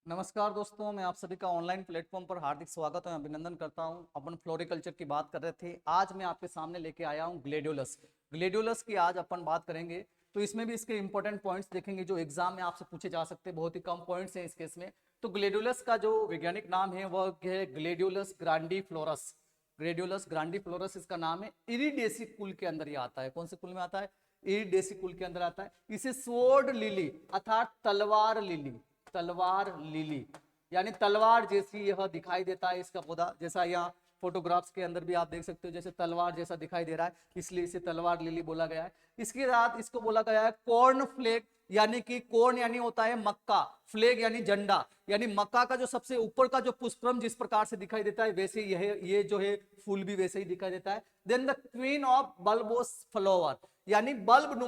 नमस्कार दोस्तों, मैं आप सभी का ऑनलाइन प्लेटफॉर्म पर हार्दिक स्वागत और अभिनंदन करता हूं। अपन फ्लोरिकल्चर की बात कर रहे थे। आज मैं आपके सामने लेके आया हूं ग्लेडियोलस। ग्लेडियोलस की आज अपन बात करेंगे। तो इसमें भी इसके इंपॉर्टेंट पॉइंट्स देखेंगे जो एग्जाम में आपसे पूछे जा सकते हैं। बहुत ही कम पॉइंट्स हैं इस केस में। तो ग्लेडियोलस का जो वैज्ञानिक नाम है वह है ग्लेडियोलस ग्रांडिफ्लोरस। ग्लेडियोलस ग्रांडिफ्लोरस इसका नाम है। इरिडेसी कुल के अंदर ये आता है। कौन से कुल में आता है? इरिडेसी कुल के अंदर आता है। इसे स्वॉर्ड लिली अर्थात तलवार लिली, तलवार लिली यानी तलवार जैसी यह दिखाई देता है इसका पौधा। जैसा यहाँ फोटोग्राफ्स के अंदर भी आप देख सकते हो, जैसे तलवार जैसा दिखाई दे रहा है, इसलिए इसे तलवार लिली बोला गया है। इसके साथ इसको बोला गया है कॉर्न फ्लेग, यानी कि कॉर्न यानी होता है मक्का, फ्लेग यानी झंडा, यानी मक्का का जो सबसे ऊपर का जो पुष्पक्रम जिस प्रकार से दिखाई देता है वैसे ये जो है फूल भी वैसे ही दिखाई देता है। Then the queen of bulbous flower, यानी बल्ब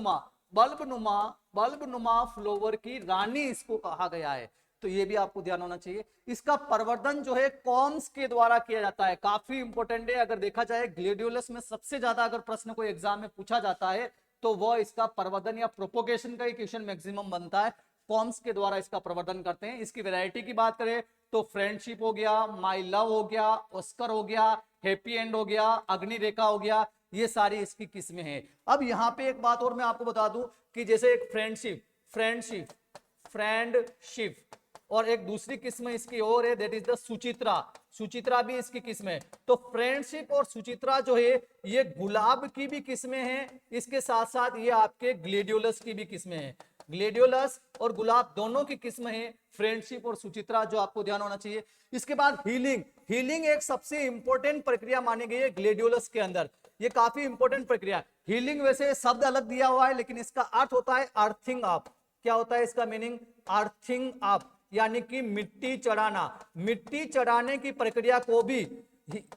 नुमा फ्लावर की रानी इसको कहा गया है। तो ये भी आपको ध्यान होना चाहिए। इसका प्रवर्धन जो है कॉम्स के द्वारा किया जाता है। काफी इंपॉर्टेंट है। अगर देखा जाए ग्लेडियोलस में सबसे ज्यादा अगर प्रश्न को एग्जाम में पूछा जाता है तो वह इसका प्रवर्धन या प्रोपोगेशन का ही क्वेश्चन मैक्सिमम बनता है। कॉम्स के द्वारा इसका प्रवर्धन करते हैं। इसकी वैरायटी की बात करें तो फ्रेंडशिप हो गया, माई लव हो गया, ऑस्कर हो गया, हैप्पी एंड हो गया, अग्नि रेखा हो गया, ये सारी इसकी किस्में हैं। अब यहाँ पे एक बात और मैं आपको बता दूं कि जैसे एक फ्रेंडशिप और एक दूसरी किस्म इसकी और है, that is the Suchitra. Suchitra भी इसकी किस्म है। तो फ्रेंडशिप और सुचित्रा जो है ये गुलाब की भी किस्में हैं, इसके साथ साथ ये आपके ग्लेडियोलस की भी किस्में हैं। ग्लेडियोलस और गुलाब दोनों की किस्म है, फ्रेंडशिप और सुचित्रा, जो आपको ध्यान होना चाहिए। इसके बाद हीलिंग एक सबसे इंपॉर्टेंट प्रक्रिया मानी गई है ग्लेडियोलस के अंदर। ये काफी इंपॉर्टेंट प्रक्रिया। हीलिंग वैसे शब्द अलग दिया हुआ है लेकिन इसका अर्थ होता है अर्थिंग अप। क्या होता है इसका मीनिंग? अर्थिंग अप, यानी कि मिट्टी चढ़ाना। मिट्टी चढ़ाने की प्रक्रिया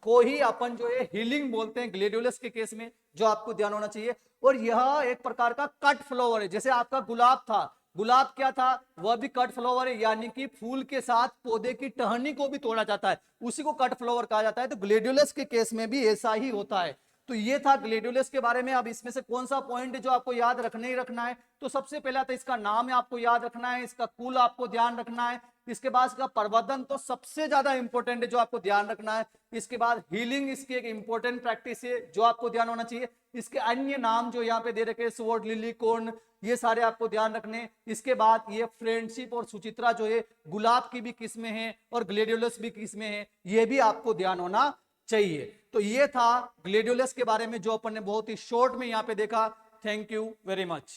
को ही अपन जो है हीलिंग बोलते हैं ग्लेडियोलस के केस में, जो आपको ध्यान होना चाहिए। और यह एक प्रकार का कट फ्लावर है। जैसे आपका गुलाब था, गुलाब क्या था? वह भी कट फ्लावर है, यानी कि फूल के साथ पौधे की टहनी को भी तोड़ा जाता है, उसी को कट फ्लावर कहा जाता है। तो ग्लेडियोलस के केस में भी ऐसा ही होता है। तो ये था ग्लेडियोलस के बारे में। अब इसमें से कौन सा पॉइंट जो आपको याद रखना ही रखना है? तो सबसे पहला तो इसका नाम आपको याद रखना है, इसका कुल आपको ध्यान रखना है, इसके बाद इसका प्रवर्धन तो सबसे ज्यादा इंपॉर्टेंट है जो आपको ध्यान रखना है। इसके बाद हीलिंग इसकी एक इंपॉर्टेंट प्रैक्टिस है जो आपको ध्यान होना चाहिए। इसके अन्य नाम जो यहाँ पे दे रखे, स्वॉर्ड लिली, कॉर्न, ये सारे आपको ध्यान रखने। इसके बाद ये फ्रेंडशिप और सुचित्रा जो है गुलाब की भी किस्में हैं और ग्लेडियोलस भी किस्में हैं, ये भी आपको ध्यान होना चाहिए। तो ये था ग्लेडियोलस के बारे में जो अपन ने बहुत ही शॉर्ट में यहाँ पे देखा। Thank you very much.